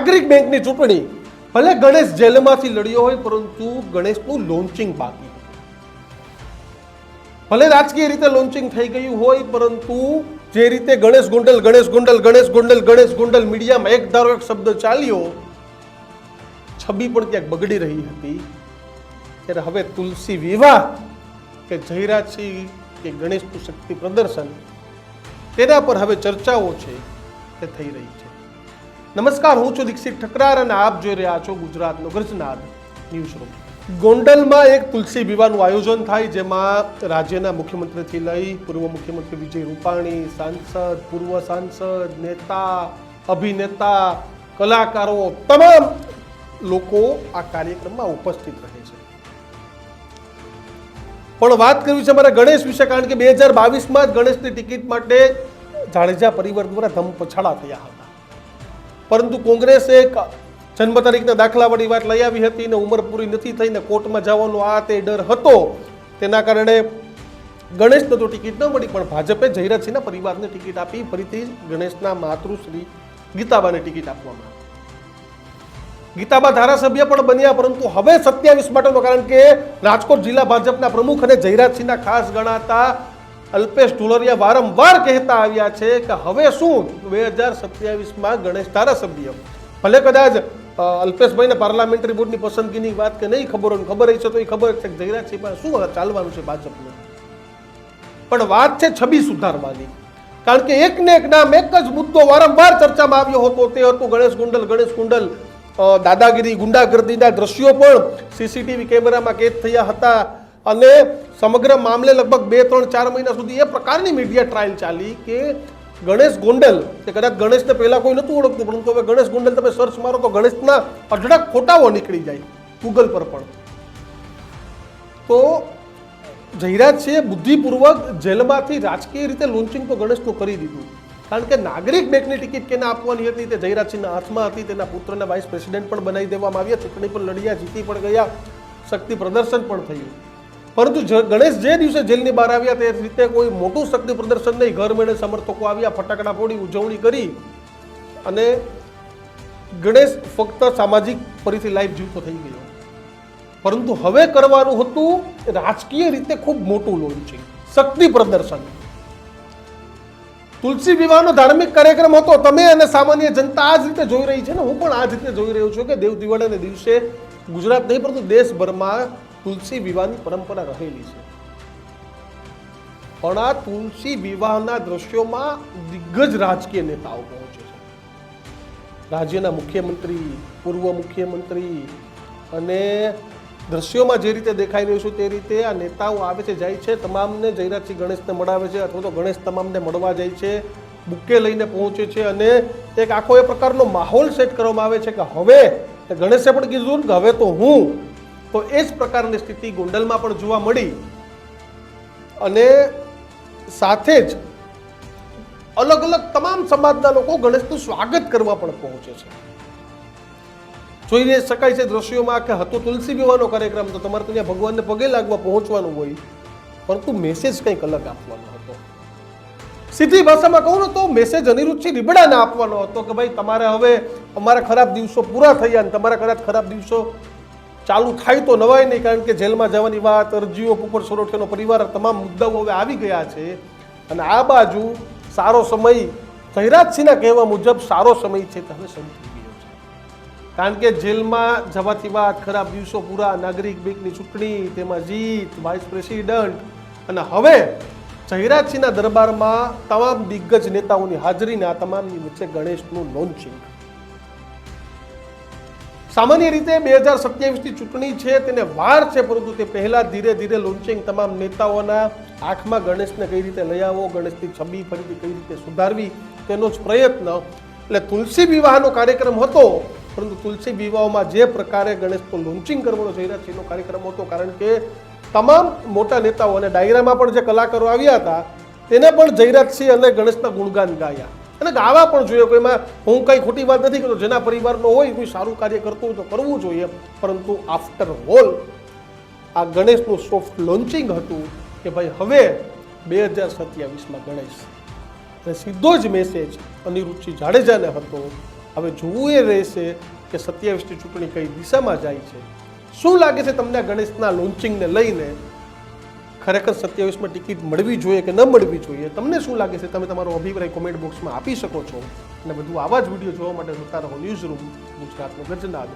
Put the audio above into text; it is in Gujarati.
નાગરિક બેંકની ચૂંટણી ભલે ગણેશ જેલમાંથી લડ્યો હોય, પરંતુ ગણેશનું લોન્ચિંગ બાકી. ભલે રાજકીય રીતે લોન્ચિંગ થઈ ગયું હોય, પરંતુ જે રીતે ગણેશ ગોંડલ મીડિયામાં એક ધારો એક શબ્દ ચાલ્યો, છબી પણ ક્યાંક બગડી રહી હતી. ત્યારે હવે તુલસી વિવાહ કે જયરાજસિંહ કે ગણેશનું શક્તિ પ્રદર્શન, તેના પર હવે ચર્ચાઓ છે તે થઈ રહી છે. નમસ્કાર, હું છું દીક્ષિત ઠકરાર અને આપ જોઈ રહ્યા છો ગુજરાતનો ગર્જનાદ ન્યૂઝ રૂમ. ગોંડલમાં એક તુલસી વિવાહનું આયોજન થાય, જેમાં રાજ્યના મુખ્યમંત્રીથી લઈ પૂર્વ મુખ્યમંત્રી વિજય રૂપાણી, સાંસદ, પૂર્વ સાંસદ, નેતા, અભિનેતા, કલાકારો, તમામ લોકો આ કાર્યક્રમમાં ઉપસ્થિત રહે છે. પણ વાત કરવી છે મારે ગણેશ વિશે, કારણ કે 2022માં જ ગણેશની ટિકિટ માટે જાડેજા પરિવાર દ્વારા ધમપછાડા થયા હતા. પરંતુ કોંગ્રેસે જન્મ તારીખના દાખલાવાળી વાત લઈ આવી હતી ને ઉંમર પૂરી નથી થઈ ને કોર્ટમાં જવાનો આ તે ડર હતો, તેના કારણે ગણેશને તો ટિકિટ ન મળી. પણ ભાજપે જયરાજસિંહના પરિવારને ટિકિટ આપી, ફરીથી ગણેશના માતૃશ્રી ગીતાબાને ટિકિટ આપવામાં આવી. ગીતાબા ધારાસભ્ય પણ બન્યા, પરંતુ હવે 27 માટેનો, કારણ કે રાજકોટ જિલ્લા ભાજપના પ્રમુખ અને જયરાજસિંહના ખાસ ગણાતા અલ્પેશ ઢોલરિયા વારંવાર કહેતા આવ્યા છે કે હવે શું 2027માં ગણેશ ધારાસભ્ય. ભલે કદાચ અલ્પેશભાઈને પાર્લામેન્ટરી બોર્ડની પસંદગીની વાત કે નહીં ખબર હોય, ખબર છે તો એ ખબર છે કે જયરાજસિંહમાં શું ચાલવાનું છે ભાજપનું. પણ વાત છે છબી સુધારવાની, કારણ કે એક ને એક નામ, એક જ મુદ્દો વારંવાર ચર્ચામાં આવ્યો હતો, તે હતું ગણેશ ગોંડલ. દાદાગીરી, ગુંડાગર્દીના દ્રશ્યો પણ સીસીટીવી કેમેરામાં કેદ થયા હતા અને સમગ્ર મામલે લગભગ 2-3-4 મહિના સુધી એ પ્રકારની મીડિયા ટ્રાયલ ચાલી કે ગણેશ ગોંડલ, કે કદાચ ગણેશને પહેલા કોઈ નહોતું ઓળખતું, પરંતુ હવે ગણેશ ગોંડલ તમે સર્ચ મારો તો ગણેશના અઢળક ફોટાઓ નીકળી જાય ગૂગલ પર પણ. તો જયરાજસિંહે બુદ્ધિપૂર્વક જેલમાંથી રાજકીય રીતે લોન્ચિંગ તો ગણેશનું કરી દીધું, કારણ કે નાગરિક બેંકની ટિકિટ કેને આપવાની હતી તે જયરાજસિંહના હાથમાં હતી. તેના પુત્રને વાઇસ પ્રેસિડેન્ટ પણ બનાવી દેવામાં આવ્યા, ચૂંટણી પણ લડ્યા, જીતી પણ ગયા, શક્તિ પ્રદર્શન પણ થયું. પરંતુ ગણેશ જે દિવસે જેલની બહાર આવ્યા તે રીતે કોઈ મોટું શક્તિ પ્રદર્શન નહીં, ઘર મેળે સમર્થકો આવ્યા, ફટાકડા ફોડી ઉજવણી કરી અને ગણેશ ફક્ત સામાજિક ફરીથી લાઈફ જીવતો થઈ ગયો. પરંતુ હવે કરવાનું હતું રાજકીય રીતે ખૂબ મોટું લોન્ચિંગ, શક્તિ પ્રદર્શન. તુલસી વિવાહનો ધાર્મિક કાર્યક્રમ હતો, તમે અને સામાન્ય જનતા આ જ રીતે જોઈ રહી છે ને, હું પણ આ જ રીતે જોઈ રહ્યો છું કે દેવ દિવાળીના દિવસે ગુજરાત નહીં પરંતુ દેશભરમાં તુલસી વિવાહની પરંપરા રહેલી છે. પણ આ તુલસી વિવાહના દ્રશ્યોમાં દિગ્ગજ રાજકીય નેતાઓ પહોંચે છે. રાજ્યના મુખ્યમંત્રી, પૂર્વ મુખ્યમંત્રી, અને દ્રશ્યોમાં જે રીતે દેખાઈ રહ્યું છે તે રીતે આ નેતાઓ આવે છે, જાય છે, તમામને જયરાજસિંહ ગણેશને મળાવે છે, અથવા તો ગણેશ તમામને મળવા જાય છે, બુકે લઈને પહોંચે છે અને એક આખો એ પ્રકારનો માહોલ સેટ કરવામાં આવે છે કે હવે ગણેશે પણ કીધું કે હવે તો હું. તો એ જ પ્રકારની સ્થિતિ ગોંડલમાં પણ જોવા મળી અને સાથે જ અલગ અલગ તમામ સમાજના લોકો ગણેશનું સ્વાગત કરવા પણ પહોંચે છે. જોઈ શકાય છે દ્રશ્યોમાં કે હતો તુલસી વિવાહનો કાર્યક્રમ, તો તમારે ત્યાં ભગવાનને પગે લાગવા પહોંચવાનું હોય, પરંતુ મેસેજ કંઈક અલગ આપવાનો હતો. સીધી ભાષામાં કહું ને તો મેસેજ અનિરુદ્ધસિંહ રીબડાને આપવાનો હતો કે ભાઈ તમારે હવે અમારા ખરાબ દિવસો પૂરા થયા અને તમારા કદાચ ખરાબ દિવસો ચાલુ થાય તો નવાય નહીં, કારણ કે જેલમાં જવાની વાત, અરજીઓ, પુપર સોરઠિયાનો પરિવાર, તમામ મુદ્દાઓ હવે આવી ગયા છે. અને આ બાજુ સારો સમય, જયરાજસિંહના કહેવા મુજબ સારો સમય છે તે હવે શરૂ થઈ ગયો છે, કારણ કે જેલમાં જવાથી વાત, ખરાબ દિવસો પૂરા, નાગરિક બેંકની ચૂંટણી, તેમાં જીત, વાઇસ પ્રેસિડેન્ટ, અને હવે જયરાજસિંહના દરબારમાં તમામ દિગ્ગજ નેતાઓની હાજરીને આ તમામની વચ્ચે ગણેશનું લોન્ચિંગ. સામાન્ય રીતે 2027ની ચૂંટણી છે, તેને વાર છે, પરંતુ તે પહેલા ધીરે ધીરે લોન્ચિંગ, તમામ નેતાઓના આંખમાં ગણેશને કઈ રીતે લઈ આવો, ગણેશની છબી ફરીથી કઈ રીતે સુધારવી, તેનો જ પ્રયત્ન. એટલે તુલસી વિવાહનો કાર્યક્રમ હતો, પરંતુ તુલસી વિવાહમાં જે પ્રકારે ગણેશનું લોન્ચિંગ કરવાનો જયરાજસિંહનો કાર્યક્રમ હતો, કારણ કે તમામ મોટા નેતાઓ અને ડાયરામાં પણ જે કલાકારો આવ્યા હતા તેને પણ જયરાજસિંહ અને ગણેશના ગુણગાન ગાયા અને ગાવા પણ જોઈએ. કોઈમાં હું કંઈ ખોટી વાત નથી કરતો, જેના પરિવારનો હોય કોઈ સારું કાર્ય કરતું હોય તો કરવું જોઈએ, પરંતુ આફ્ટર ઓલ આ ગણેશનું સોફ્ટ લોન્ચિંગ હતું કે ભાઈ હવે 2027માં ગણેશ. અને સીધો જ મેસેજ અનિરુદ્ધસિંહ જાડેજાને હતો, હવે જોવું એ રહેશે કે 27ની ચૂંટણી કઈ દિશામાં જાય છે. શું લાગે છે તમને ગણેશના લોન્ચિંગને લઈને? ખરેખર 27માં ટિકિટ મળવી જોઈએ કે ન મળવી જોઈએ? તમને શું લાગે છે? તમે તમારો અભિપ્રાય કોમેન્ટ બોક્સમાં આપી શકો છો. અને બધું આવા જ વિડીયો જોવા માટે જોતા રહો ન્યૂઝ રૂમ ગુજરાતનો ગજનાદ.